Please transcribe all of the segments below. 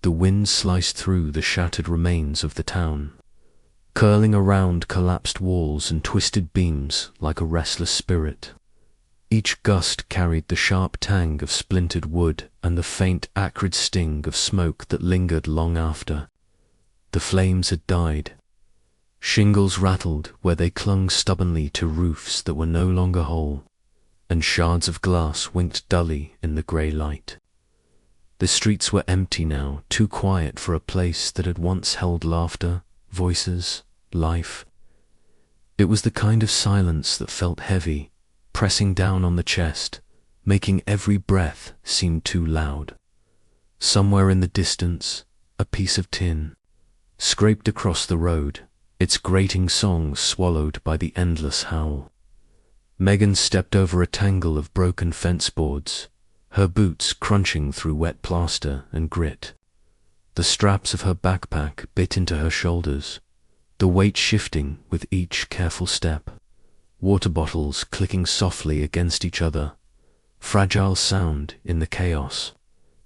the wind sliced through the shattered remains of the town, curling around collapsed walls and twisted beams like a restless spirit. Each gust carried the sharp tang of splintered wood and the faint, acrid sting of smoke that lingered long after. The flames had died. Shingles rattled where they clung stubbornly to roofs that were no longer whole, and shards of glass winked dully in the grey light. The streets were empty now, too quiet for a place that had once held laughter, voices, life. It was the kind of silence that felt heavy, pressing down on the chest, making every breath seem too loud. Somewhere in the distance, a piece of tin scraped across the road, its grating song swallowed by the endless howl. Megan stepped over a tangle of broken fence boards, her boots crunching through wet plaster and grit. The straps of her backpack bit into her shoulders, the weight shifting with each careful step. Water bottles clicking softly against each other, fragile sound in the chaos.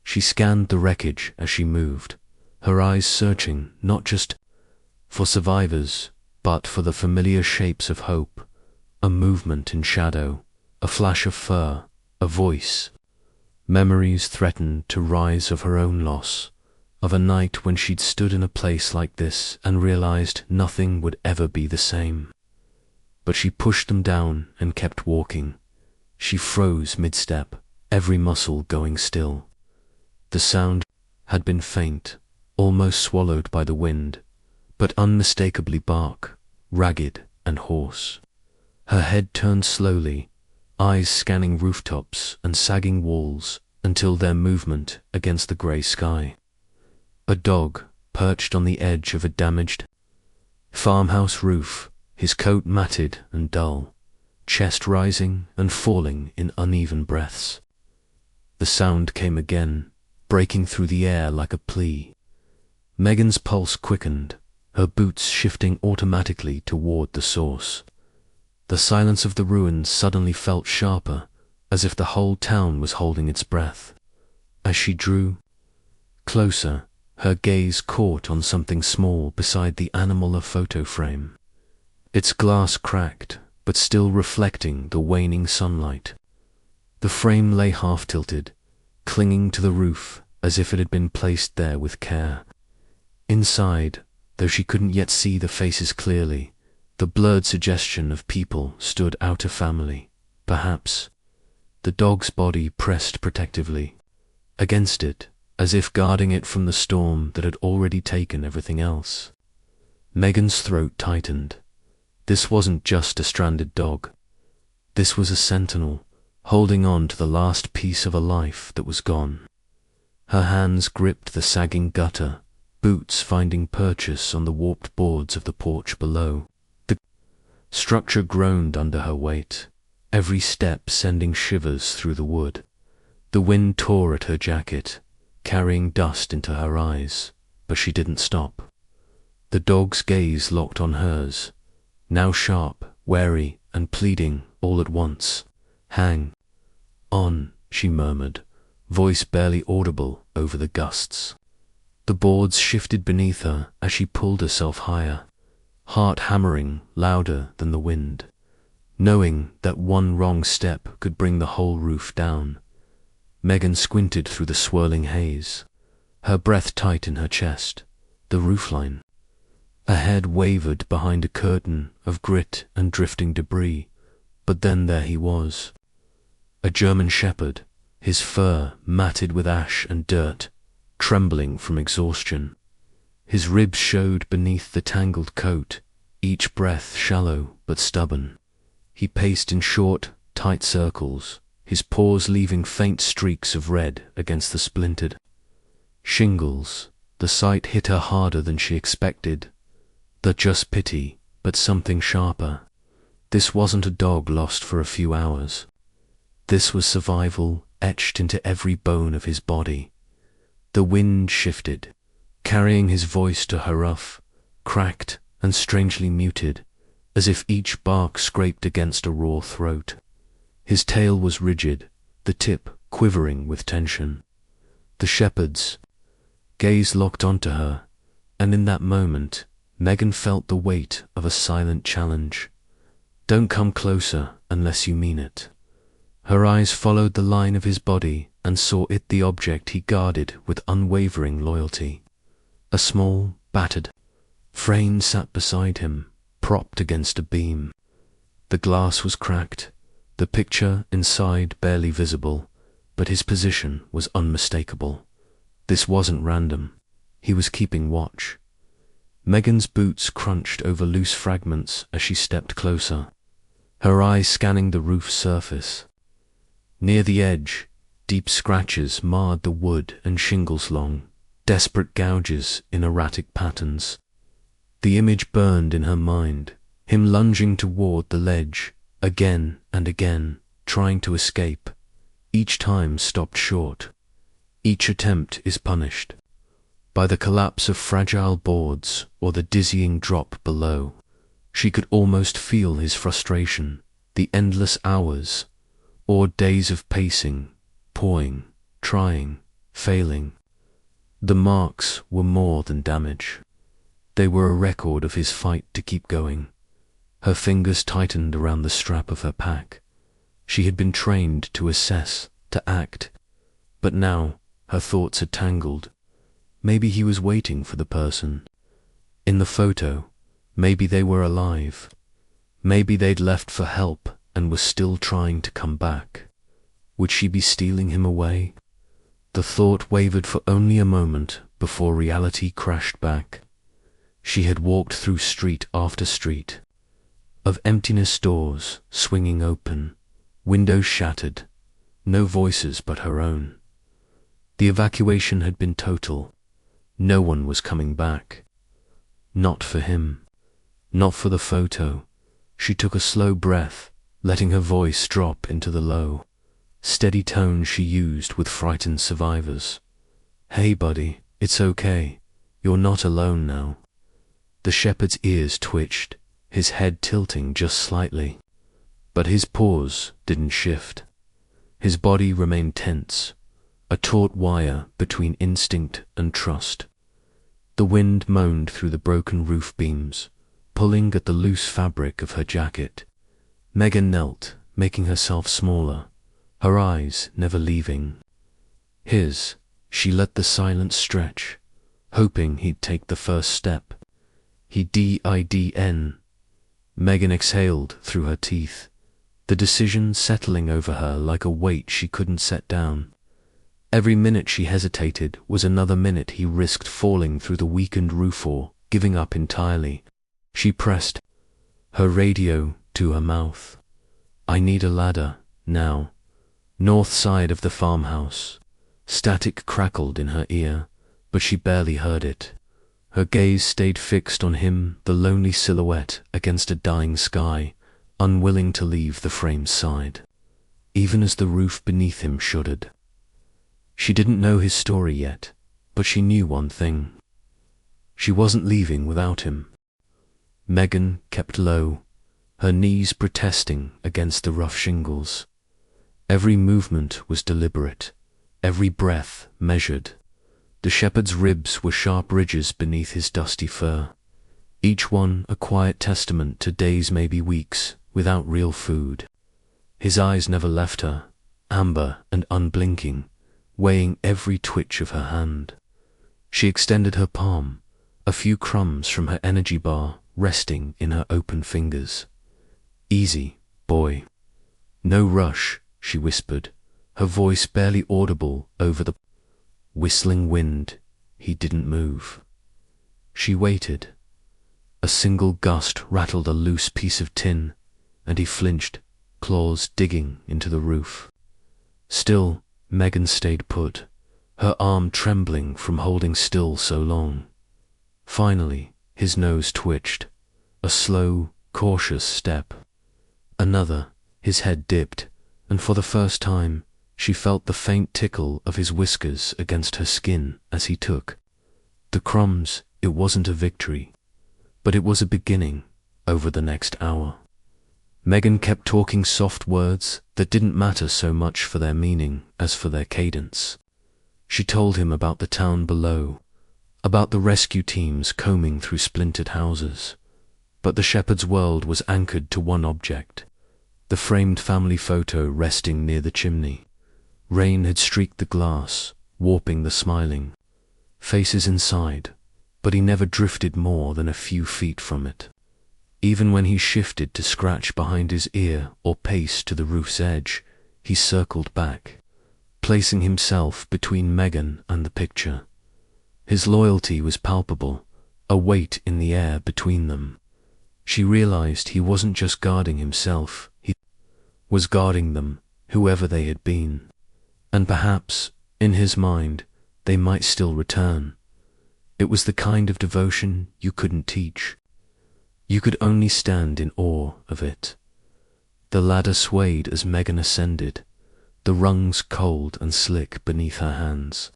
She scanned the wreckage as she moved, her eyes searching not just for survivors, but for the familiar shapes of hope, a movement in shadow, a flash of fur, a voice. Memories threatened to rise of her own loss, of a night when she'd stood in a place like this and realized nothing would ever be the same. But she pushed them down and kept walking. She froze mid-step, every muscle going still. The sound had been faint, almost swallowed by the wind, but unmistakably bark, ragged and hoarse. Her head turned slowly, eyes scanning rooftops and sagging walls until their movement against the grey sky. A dog perched on the edge of a damaged farmhouse roof, his coat matted and dull, chest rising and falling in uneven breaths. The sound came again, breaking through the air like a plea. Megan's pulse quickened, her boots shifting automatically toward the source. The silence of the ruins suddenly felt sharper, as if the whole town was holding its breath. As she drew closer, her gaze caught on something small beside the animal photo frame. Its glass cracked, but still reflecting the waning sunlight. The frame lay half-tilted, clinging to the roof as if it had been placed there with care. Inside, though she couldn't yet see the faces clearly, the blurred suggestion of people stood out a family, perhaps. The dog's body pressed protectively against it, as if guarding it from the storm that had already taken everything else. Megan's throat tightened. This wasn't just a stranded dog. This was a sentinel, holding on to the last piece of a life that was gone. Her hands gripped the sagging gutter, boots finding purchase on the warped boards of the porch below. The structure groaned under her weight, every step sending shivers through the wood. The wind tore at her jacket, carrying dust into her eyes, but she didn't stop. The dog's gaze locked on hers, now sharp, wary, and pleading all at once. "Hang on," she murmured, voice barely audible over the gusts. The boards shifted beneath her as she pulled herself higher, heart hammering louder than the wind, knowing that one wrong step could bring the whole roof down. Megan squinted through the swirling haze, her breath tight in her chest. The roofline. A head wavered behind a curtain of grit and drifting debris, but then there he was. A German shepherd, his fur matted with ash and dirt, trembling from exhaustion. His ribs showed beneath the tangled coat, each breath shallow but stubborn. He paced in short, tight circles, his paws leaving faint streaks of red against the splintered shingles. The sight hit her harder than she expected. Not just pity, but something sharper. This wasn't a dog lost for a few hours. This was survival etched into every bone of his body. The wind shifted, carrying his voice to her rough, cracked and strangely muted, as if each bark scraped against a raw throat. His tail was rigid, the tip quivering with tension. The shepherd's gaze locked onto her, and in that moment, Megan felt the weight of a silent challenge. Don't come closer unless you mean it. Her eyes followed the line of his body and saw it the object he guarded with unwavering loyalty. A small, battered frame sat beside him, propped against a beam. The glass was cracked, the picture inside barely visible, but his position was unmistakable. This wasn't random. He was keeping watch. Megan's boots crunched over loose fragments as she stepped closer, her eyes scanning the roof's surface. Near the edge, deep scratches marred the wood and shingles long, desperate gouges in erratic patterns. The image burned in her mind, him lunging toward the ledge, again and again, trying to escape. Each time stopped short. Each attempt is punished by the collapse of fragile boards or the dizzying drop below. She could almost feel his frustration, the endless hours, or days of pacing, pawing, trying, failing. The marks were more than damage. They were a record of his fight to keep going. Her fingers tightened around the strap of her pack. She had been trained to assess, to act, but now her thoughts had tangled. Maybe he was waiting for the person in the photo. Maybe they were alive. Maybe they'd left for help and were still trying to come back. Would she be stealing him away? The thought wavered for only a moment before reality crashed back. She had walked through street after street, of emptiness, doors swinging open, windows shattered, no voices but her own. The evacuation had been total. No one was coming back. Not for him. Not for the photo. She took a slow breath, letting her voice drop into the low, steady tone she used with frightened survivors. Hey buddy, it's okay. You're not alone now. The shepherd's ears twitched, his head tilting just slightly. But his paws didn't shift. His body remained tense, a taut wire between instinct and trust. The wind moaned through the broken roof beams, pulling at the loose fabric of her jacket. Megan knelt, making herself smaller, her eyes never leaving his. She let the silence stretch, hoping he'd take the first step. He didn't. Megan exhaled through her teeth, the decision settling over her like a weight she couldn't set down. Every minute she hesitated was another minute he risked falling through the weakened roof or giving up entirely. She pressed her radio to her mouth. I need a ladder, now. North side of the farmhouse. Static crackled in her ear, but she barely heard it. Her gaze stayed fixed on him, the lonely silhouette against a dying sky, unwilling to leave the frame's side, even as the roof beneath him shuddered. She didn't know his story yet, but she knew one thing. She wasn't leaving without him. Megan kept low, her knees protesting against the rough shingles. Every movement was deliberate, every breath measured. The shepherd's ribs were sharp ridges beneath his dusty fur, each one a quiet testament to days, maybe weeks, without real food. His eyes never left her, amber and unblinking, weighing every twitch of her hand. She extended her palm, a few crumbs from her energy bar resting in her open fingers. Easy, boy. No rush, she whispered, her voice barely audible over the whistling wind. He didn't move. She waited. A single gust rattled a loose piece of tin, and he flinched, claws digging into the roof. Still, Megan stayed put, her arm trembling from holding still so long. Finally, his nose twitched, a slow, cautious step. Another, his head dipped, and for the first time, she felt the faint tickle of his whiskers against her skin as he took the crumbs. It wasn't a victory, but it was a beginning over the next hour. Megan kept talking soft words that didn't matter so much for their meaning as for their cadence. She told him about the town below, about the rescue teams combing through splintered houses. But the shepherd's world was anchored to one object, the framed family photo resting near the chimney. Rain had streaked the glass, warping the smiling faces inside, but he never drifted more than a few feet from it. Even when he shifted to scratch behind his ear or pace to the roof's edge, he circled back, placing himself between Megan and the picture. His loyalty was palpable, a weight in the air between them. She realized he wasn't just guarding himself, he was guarding them, whoever they had been. And perhaps, in his mind, they might still return. It was the kind of devotion you couldn't teach. You could only stand in awe of it. The ladder swayed as Megan ascended, the rungs cold and slick beneath her hands.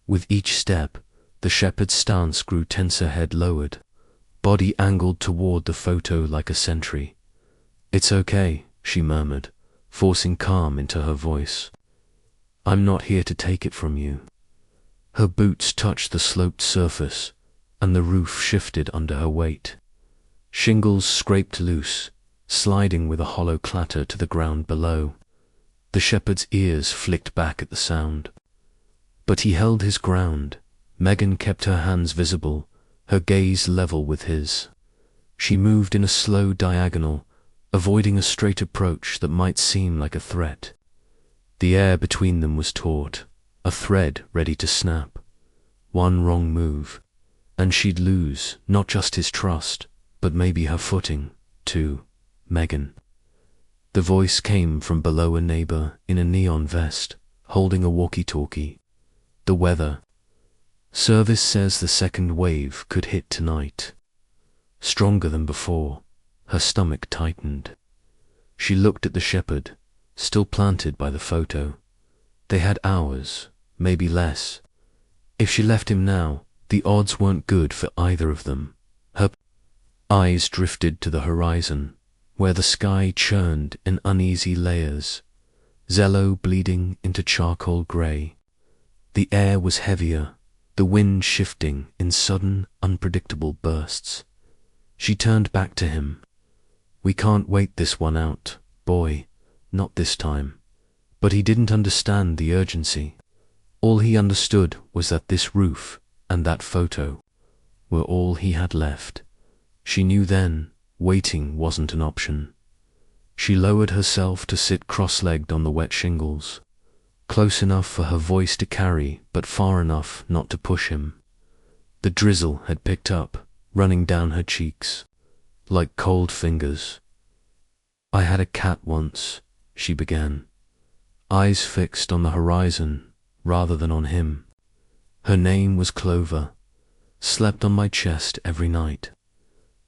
With each step, the shepherd's stance grew tenser, head lowered, body angled toward the photo like a sentry. "It's okay," she murmured, forcing calm into her voice. "I'm not here to take it from you." Her boots touched the sloped surface, and the roof shifted under her weight. Shingles scraped loose, sliding with a hollow clatter to the ground below. The shepherd's ears flicked back at the sound. But he held his ground. Megan kept her hands visible, her gaze level with his. She moved in a slow diagonal, avoiding a straight approach that might seem like a threat. The air between them was taut, a thread ready to snap. One wrong move, and she'd lose not just his trust, but maybe her footing, too. "Megan." The voice came from below, a neighbor in a neon vest, holding a walkie-talkie. "The weather. Service says the second wave could hit tonight." Stronger than before, her stomach tightened. She looked at the shepherd, still planted by the photo. They had hours, maybe less. If she left him now, the odds weren't good for either of them. Her eyes drifted to the horizon, where the sky churned in uneasy layers, yellow bleeding into charcoal grey. The air was heavier, the wind shifting in sudden, unpredictable bursts. She turned back to him. "We can't wait this one out, boy, not this time." But he didn't understand the urgency. All he understood was that this roof and that photo were all he had left. She knew then waiting wasn't an option. She lowered herself to sit cross-legged on the wet shingles, close enough for her voice to carry, but far enough not to push him. The drizzle had picked up, running down her cheeks, like cold fingers. "I had a cat once," she began, eyes fixed on the horizon rather than on him. "Her name was Clover, slept on my chest every night."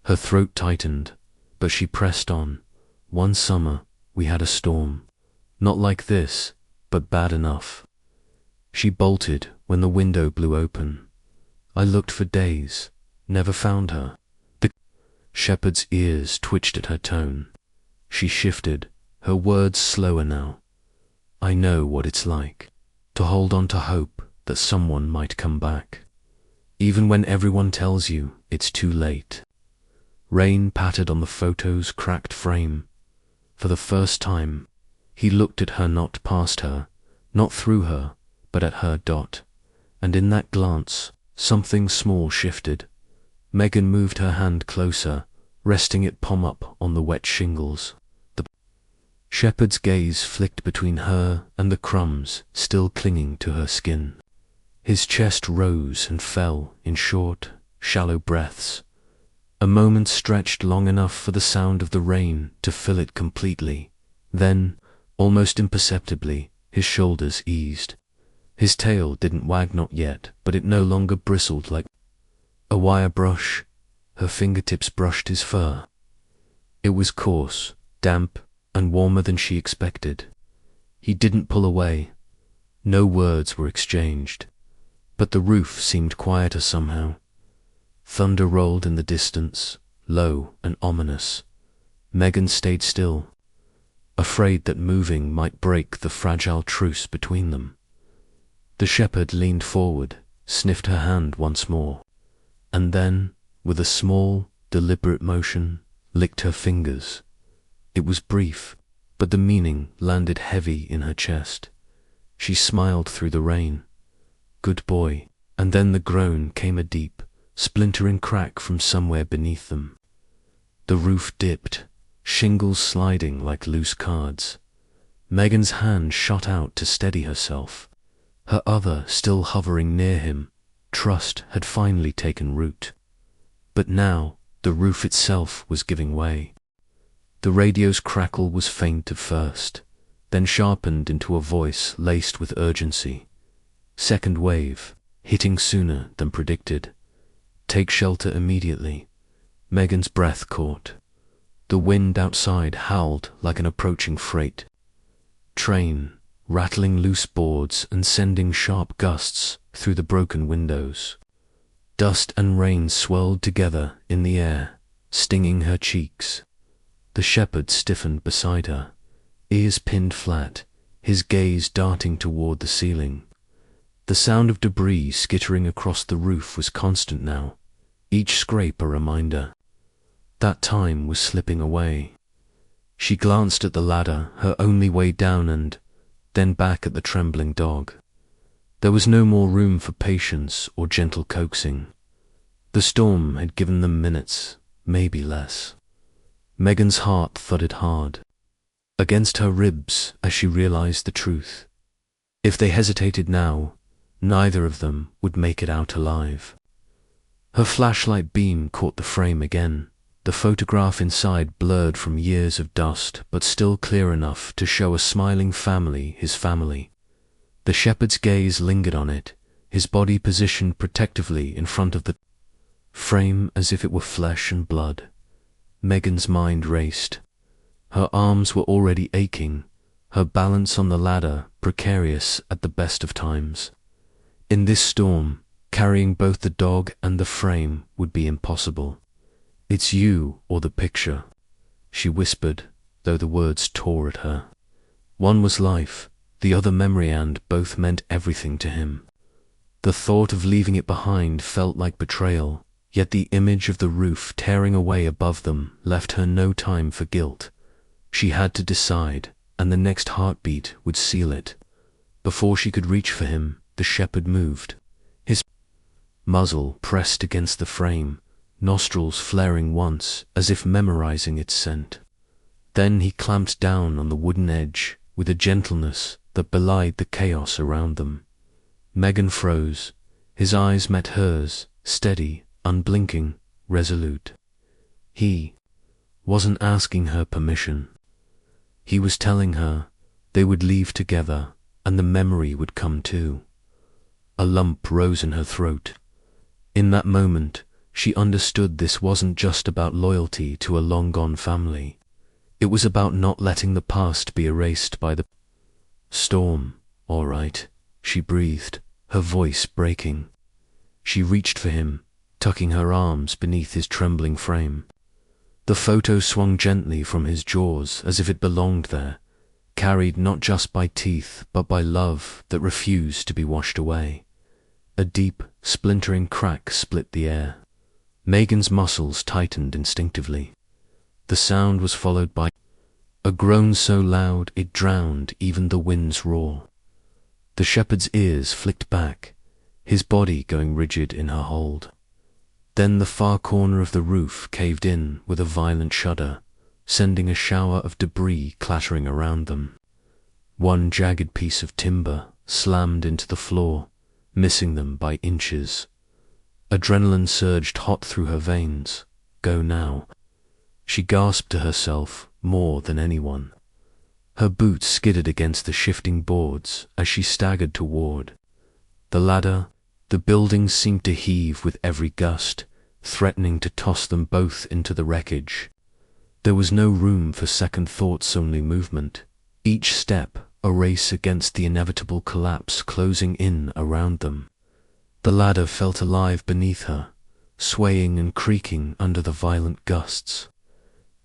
Her throat tightened, but she pressed on. "One summer, we had a storm. Not like this, but bad enough." She bolted when the window blew open. "I looked for days, never found her." The shepherd's ears twitched at her tone. She shifted, her words slower now. "I know what it's like, to hold on to hope that someone might come back, even when everyone tells you it's too late." Rain pattered on the photo's cracked frame. For the first time, he looked at her, not past her, not through her, but at her. And in that glance, something small shifted. Megan moved her hand closer, resting it palm up on the wet shingles. The shepherd's gaze flicked between her and the crumbs still clinging to her skin. His chest rose and fell in short, shallow breaths. A moment stretched long enough for the sound of the rain to fill it completely. Then, almost imperceptibly, his shoulders eased. His tail didn't wag, not yet, but it no longer bristled like a wire brush. Her fingertips brushed his fur. It was coarse, damp, and warmer than she expected. He didn't pull away. No words were exchanged. But the roof seemed quieter somehow. Thunder rolled in the distance, low and ominous. Megan stayed still, afraid that moving might break the fragile truce between them. The shepherd leaned forward, sniffed her hand once more, and then, with a small, deliberate motion, licked her fingers. It was brief, but the meaning landed heavy in her chest. She smiled through the rain. Good boy. And then the groan came, a deep, splintering crack from somewhere beneath them. The roof dipped, shingles sliding like loose cards. Megan's hand shot out to steady herself, her other still hovering near him. Trust had finally taken root. But now the roof itself was giving way. The radio's crackle was faint at first, then sharpened into a voice laced with urgency. Second wave, hitting sooner than predicted. Take shelter immediately. Megan's breath caught. The wind outside howled like an approaching freight train, rattling loose boards and sending sharp gusts through the broken windows. Dust and rain swirled together in the air, stinging her cheeks. The shepherd stiffened beside her, ears pinned flat, his gaze darting toward the ceiling. The sound of debris skittering across the roof was constant now, each scrape a reminder. That time was slipping away. She glanced at the ladder, her only way down, and then back at the trembling dog. There was no more room for patience or gentle coaxing. The storm had given them minutes, maybe less. Megan's heart thudded hard against her ribs as she realized the truth. If they hesitated now, neither of them would make it out alive. Her flashlight beam caught the frame again, the photograph inside blurred from years of dust but still clear enough to show a smiling family, his family. The shepherd's gaze lingered on it, his body positioned protectively in front of the frame as if it were flesh and blood. Megan's mind raced. Her arms were already aching, her balance on the ladder precarious at the best of times. In this storm, carrying both the dog and the frame would be impossible. It's you or the picture, she whispered, though the words tore at her. One was life, the other memory, and both meant everything to him. The thought of leaving it behind felt like betrayal, yet the image of the roof tearing away above them left her no time for guilt. She had to decide, and the next heartbeat would seal it. Before she could reach for him, the shepherd moved, his muzzle pressed against the frame, nostrils flaring once as if memorizing its scent. Then he clamped down on the wooden edge with a gentleness that belied the chaos around them. Megan froze. His eyes met hers, steady, unblinking, resolute. He wasn't asking her permission. He was telling her they would leave together and the memory would come too. A lump rose in her throat. In that moment, she understood this wasn't just about loyalty to a long-gone family. It was about not letting the past be erased by the storm. All right, she breathed, her voice breaking. She reached for him, tucking her arms beneath his trembling frame. The photo swung gently from his jaws as if it belonged there, carried not just by teeth but by love that refused to be washed away. A deep, splintering crack split the air. Megan's muscles tightened instinctively. The sound was followed by a groan so loud it drowned even the wind's roar. The shepherd's ears flicked back, his body going rigid in her hold. Then the far corner of the roof caved in with a violent shudder, sending a shower of debris clattering around them. One jagged piece of timber slammed into the floor, missing them by inches. Adrenaline surged hot through her veins. Go now. She gasped to herself more than anyone. Her boots skidded against the shifting boards as she staggered toward the ladder. The building seemed to heave with every gust, threatening to toss them both into the wreckage. There was no room for second thoughts, only movement. Each step a race against the inevitable collapse closing in around them. The ladder felt alive beneath her, swaying and creaking under the violent gusts.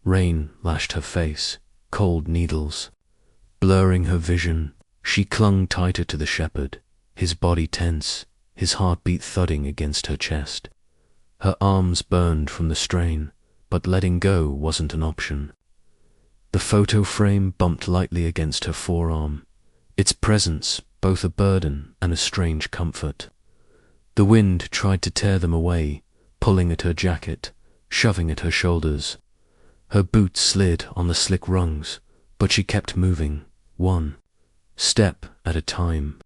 Rain lashed her face, cold needles. Blurring her vision, she clung tighter to the shepherd, his body tense, his heartbeat thudding against her chest. Her arms burned from the strain, but letting go wasn't an option. The photo frame bumped lightly against her forearm, its presence both a burden and a strange comfort. The wind tried to tear them away, pulling at her jacket, shoving at her shoulders. Her boots slid on the slick rungs, but she kept moving, one step at a time.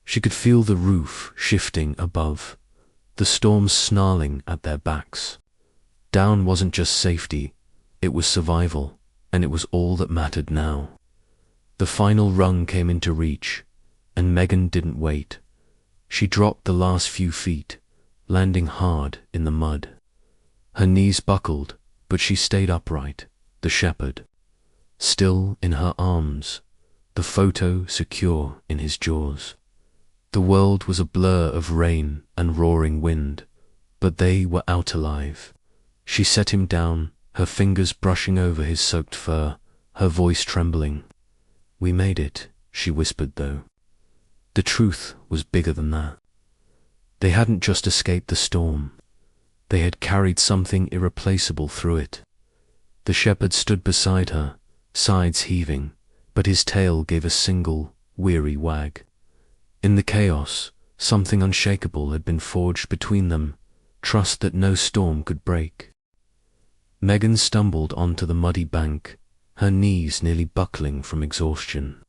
She could feel the roof shifting above, the storm snarling at their backs. Down wasn't just safety, it was survival, and it was all that mattered now. The final rung came into reach, and Megan didn't wait. She dropped the last few feet, landing hard in the mud. Her knees buckled, but she stayed upright, the shepherd still in her arms, the photo secure in his jaws. The world was a blur of rain and roaring wind, but they were out alive. She set him down, her fingers brushing over his soaked fur, her voice trembling. "We made it," she whispered though. The truth was bigger than that. They hadn't just escaped the storm. They had carried something irreplaceable through it. The shepherd stood beside her, sides heaving, but his tail gave a single, weary wag. In the chaos, something unshakable had been forged between them, trust that no storm could break. Megan stumbled onto the muddy bank, her knees nearly buckling from exhaustion.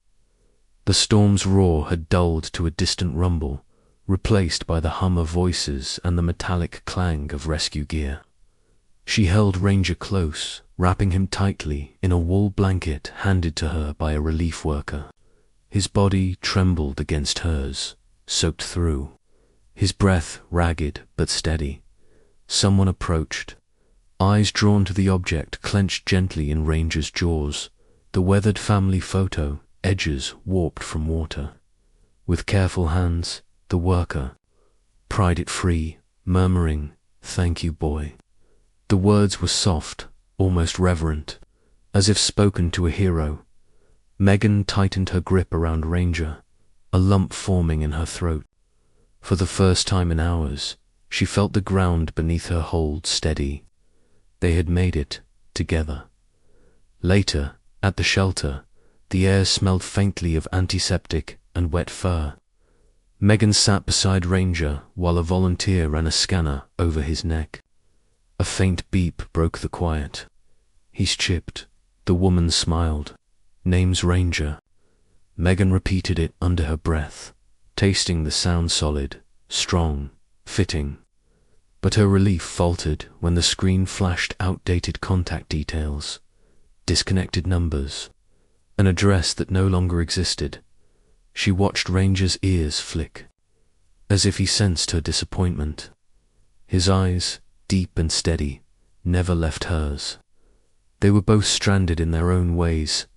The storm's roar had dulled to a distant rumble, replaced by the hum of voices and the metallic clang of rescue gear. She held Ranger close, wrapping him tightly in a wool blanket handed to her by a relief worker. His body trembled against hers, soaked through, his breath ragged but steady. Someone approached, eyes drawn to the object clenched gently in Ranger's jaws, the weathered family photo, edges warped from water. With careful hands, the worker pried it free, murmuring, "Thank you, boy." The words were soft, almost reverent, as if spoken to a hero. Megan tightened her grip around Ranger, a lump forming in her throat. For the first time in hours, she felt the ground beneath her hold steady. They had made it, together. Later, at the shelter, the air smelled faintly of antiseptic and wet fur. Megan sat beside Ranger while a volunteer ran a scanner over his neck. A faint beep broke the quiet. "He's chipped," the woman smiled. "Name's Ranger." Megan repeated it under her breath, tasting the sound solid, strong, fitting. But her relief faltered when the screen flashed outdated contact details, disconnected numbers, an address that no longer existed. She watched Ranger's ears flick, as if he sensed her disappointment. His eyes, deep and steady, never left hers. They were both stranded in their own ways,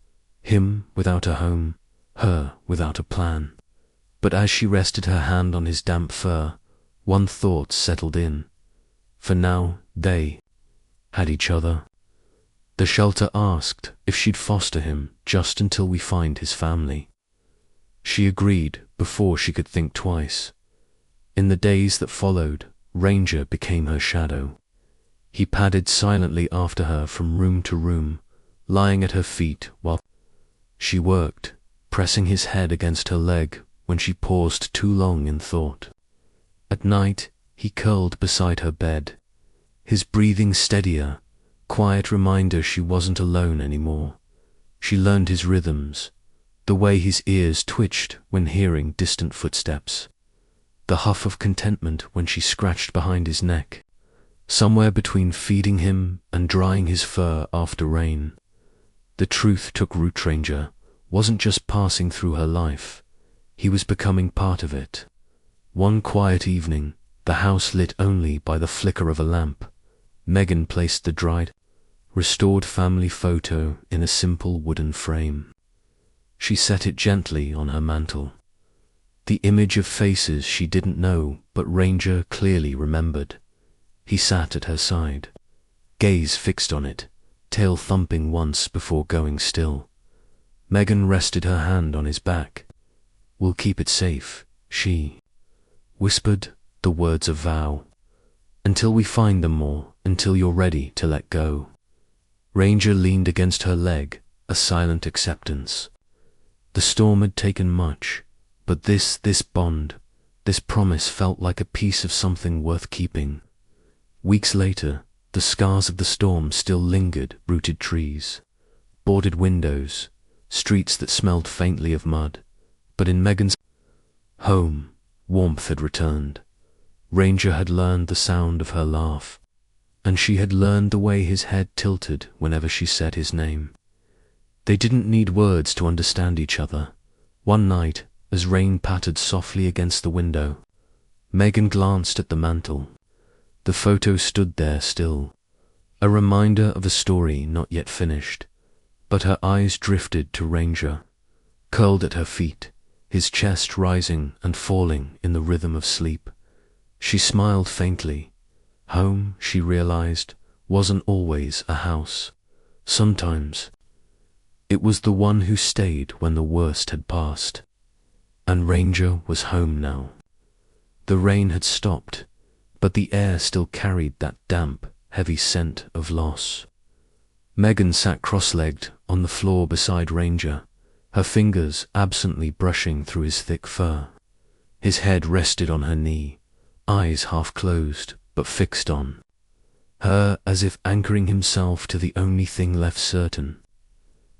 him without a home, her without a plan. But as she rested her hand on his damp fur, one thought settled in. For now, they had each other. The shelter asked if she'd foster him just until we find his family. She agreed before she could think twice. In the days that followed, Ranger became her shadow. He padded silently after her from room to room, lying at her feet while she worked, pressing his head against her leg when she paused too long in thought. At night, he curled beside her bed, his breathing steadier, quiet reminder she wasn't alone anymore. She learned his rhythms, the way his ears twitched when hearing distant footsteps, the huff of contentment when she scratched behind his neck, somewhere between feeding him and drying his fur after rain. The truth took root. Ranger wasn't just passing through her life, he was becoming part of it. One quiet evening, the house lit only by the flicker of a lamp, Megan placed the dried, restored family photo in a simple wooden frame. She set it gently on her mantel. The image of faces she didn't know but Ranger clearly remembered. He sat at her side, gaze fixed on it, tail thumping once before going still. Megan rested her hand on his back. "We'll keep it safe," she whispered the words of vow. Until we find them more, until you're ready to let go. Ranger leaned against her leg, a silent acceptance. The storm had taken much, but this bond, this promise felt like a piece of something worth keeping. Weeks later, the scars of the storm still lingered: rooted trees, boarded windows, streets that smelled faintly of mud. But in Megan's home, warmth had returned. Ranger had learned the sound of her laugh, and she had learned the way his head tilted whenever she said his name. They didn't need words to understand each other. One night, as rain pattered softly against the window, Megan glanced at the mantel. The photo stood there still, a reminder of a story not yet finished. But her eyes drifted to Ranger, curled at her feet, his chest rising and falling in the rhythm of sleep. She smiled faintly. Home, she realized, wasn't always a house. Sometimes it was the one who stayed when the worst had passed. And Ranger was home now. The rain had stopped, but the air still carried that damp, heavy scent of loss. Megan sat cross-legged on the floor beside Ranger, her fingers absently brushing through his thick fur. His head rested on her knee, eyes half closed but fixed on her, as if anchoring himself to the only thing left certain.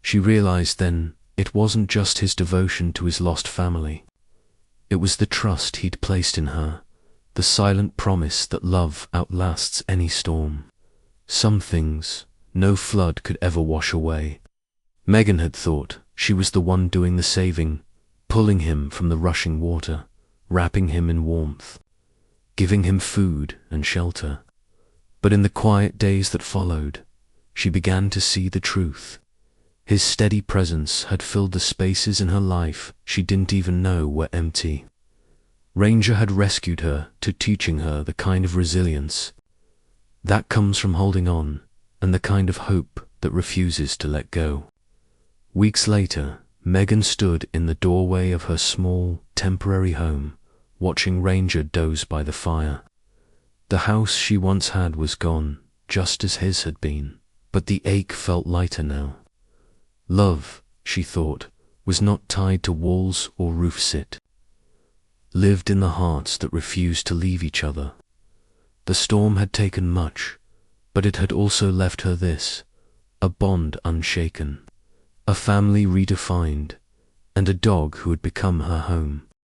She realized then it wasn't just his devotion to his lost family. It was the trust he'd placed in her, the silent promise that love outlasts any storm. Some things no flood could ever wash away. Megan had thought she was the one doing the saving, pulling him from the rushing water, wrapping him in warmth, giving him food and shelter. But in the quiet days that followed, she began to see the truth. His steady presence had filled the spaces in her life she didn't even know were empty. Ranger had rescued her to teaching her the kind of resilience that comes from holding on, and the kind of hope that refuses to let go. Weeks later, Megan stood in the doorway of her small, temporary home, watching Ranger doze by the fire. The house she once had was gone, just as his had been, but the ache felt lighter now. Love, she thought, was not tied to walls or roofs. It lived in the hearts that refused to leave each other. The storm had taken much, but it had also left her this: a bond unshaken, a family redefined, and a dog who had become her home.